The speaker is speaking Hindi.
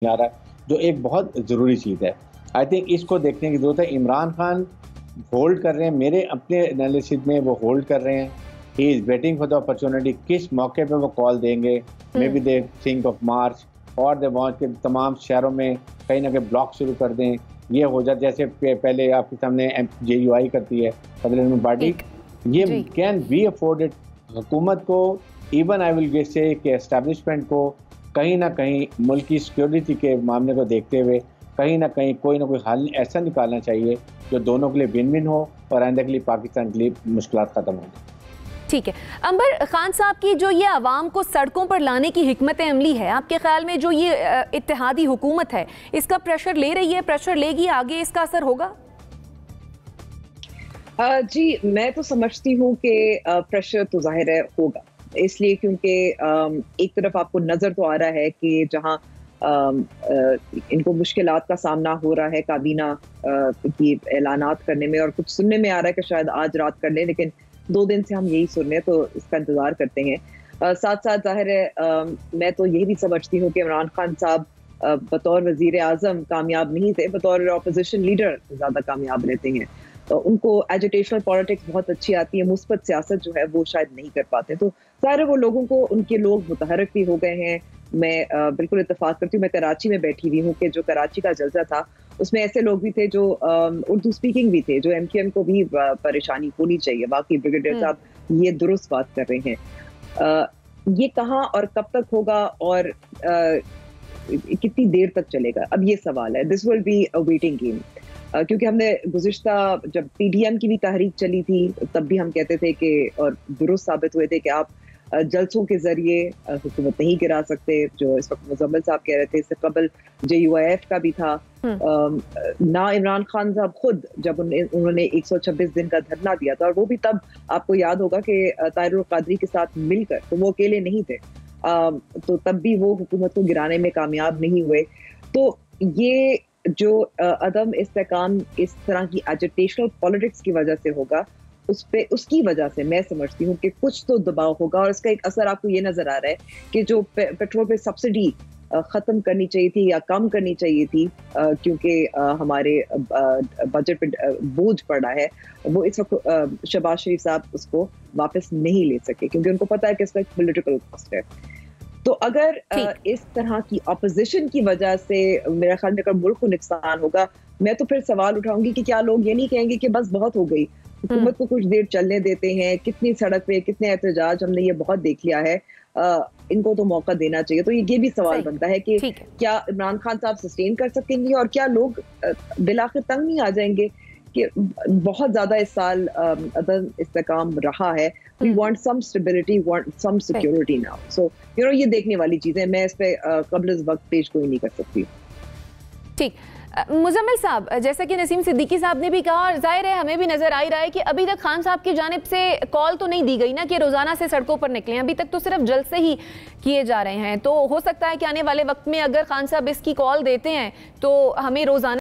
आ रहा है, जो एक बहुत ज़रूरी चीज़ है। आई थिंक इसको देखने की ज़रूरत है। इमरान खान होल्ड कर रहे हैं, मेरे अपने एनालिसिस में वो होल्ड कर रहे हैं। He is waiting for the opportunity, किस मौके पे वो कॉल देंगे। May be they think of March और दे वांट के तमाम शहरों में कहीं ना कहीं ब्लॉक शुरू कर दें। ये हो जाए जैसे पहले आपके सामने JUI करती है बदले पार्टी, ये कैन बी अफोर्डेड। हुकूमत को, इवन आई विल से कि एस्टैब्लिशमेंट को कहीं ना कहीं मुल्क की सिक्योरिटी के मामले को देखते हुए कहीं ना कहीं कोई ना कोई हल ऐसा निकालना चाहिए जो दोनों के लिए विन विन हो और आइंदा के लिए पाकिस्तान के लिए मुश्किल खत्म हो। ठीक है अंबर खान साहब की जो ये आवाम को सड़कों पर लाने की हिकमत अमली है, आपके ख्याल में जो ये इत्तेहादी हुकूमत है इसका प्रेशर ले रही है, प्रेशर लेगी, आगे इसका असर होगा? जी मैं तो समझती हूँ कि प्रेशर तो जाहिर है होगा, इसलिए क्योंकि एक तरफ आपको नजर तो आ रहा है कि जहाँ इनको मुश्किलात का सामना हो रहा है काबीना की ऐलानात करने में, और कुछ सुनने में आ रहा है कि शायद आज रात कर लें, लेकिन 2 दिन से हम यही सुन रहे हैं तो इसका इंतजार करते हैं। साथ साथ जाहिर है मैं तो यही भी समझती हूँ कि इमरान खान साहब बतौर वजीर आजम कामयाब नहीं थे, बतौर अपोजिशन लीडर ज्यादा कामयाब रहते हैं। उनको एजुटेशनल पॉलिटिक्स बहुत अच्छी आती है, मुस्बत सियासत जो है वो शायद नहीं कर पाते, तो सारे वो लोगों को उनके लोग मुतहरक भी हो गए हैं। मैं बिल्कुल इत्तेफाक करती हूँ, मैं कराची में बैठी हुई हूँ कि जो कराची का जलसा था उसमें ऐसे लोग भी थे जो उर्दू स्पीकिंग भी थे, जो MQM को भी परेशानी होनी चाहिए। बाकी ब्रिगेडियर साहब ये दुरुस्त बात कर रहे हैं। ये कहाँ और कब तक होगा और कितनी देर तक चलेगा, अब ये सवाल है। This will be a waiting game, क्योंकि हमने गुज़िश्ता जब PDM की भी तहरीक चली थी तब भी हम कहते थे कि, और दुरुस्त साबित हुए थे कि आप जलसों के जरिए हुकूमत नहीं गिरा सकते, जो इस वक्त मुजम्मिल साहब कह रहे थे। इससे कबल JUIF का भी था। ना इमरान खान साहब खुद जब उन्होंने 126 दिन का धरना दिया था, और वो भी तब आपको याद होगा कि ताहिर कादरी के साथ मिलकर, तो वो अकेले नहीं थे, तो तब भी वो हुकूमत को गिराने में कामयाब नहीं हुए। तो ये जो अदम इस्तेकाम इस तरह की एजिटेशनल पॉलिटिक्स की वजह से होगा, उसकी वजह से मैं समझती हूँ कि कुछ तो दबाव होगा, और इसका एक असर आपको ये नजर आ रहा है कि जो पेट्रोल पे सब्सिडी खत्म करनी चाहिए थी या कम करनी चाहिए थी, क्योंकि हमारे बजट पे बोझ पड़ा है, वो इस वक्त शहबाज शरीफ साहब उसको वापस नहीं ले सके, क्योंकि उनको पता है कि इसका एक पॉलिटिकल कॉस्ट है। तो अगर इस तरह की अपोजिशन की वजह से मेरा ख्याल में अगर मुल्क को नुकसान होगा, मैं तो फिर सवाल उठाऊंगी कि क्या लोग ये नहीं कहेंगे कि बस बहुत हो गई, हुकूमत को कुछ देर चलने देते हैं, कितनी सड़क पे कितने एहतजाज हमने ये बहुत देख लिया है, इनको तो मौका देना चाहिए। तो ये भी सवाल बनता है कि क्या इमरान खान साहब सस्टेन कर सकेंगे, और क्या लोग बिलाखिर तंग नहीं आ जाएंगे कि बहुत ज्यादा इस साल अदम इस्तेकाम रहा है, we want some stability, want some security now. So ये देखने वाली चीजें, मैं इस पे कबल इस वक्त पेश कोई नहीं कर सकती। ठीक, मुजम्मिल साहब, जैसा कि नसीम सिद्दीकी साहब ने भी कहा, और जाहिर है हमें भी नजर आ ही रहा है कि अभी तक खान साहब की जानिब से कॉल तो नहीं दी गई ना कि रोजाना से सड़कों पर निकलें, अभी तक तो सिर्फ जलसे ही किए जा रहे हैं। तो हो सकता है कि आने वाले वक्त में अगर खान साहब इसकी कॉल देते हैं तो हमें रोजाना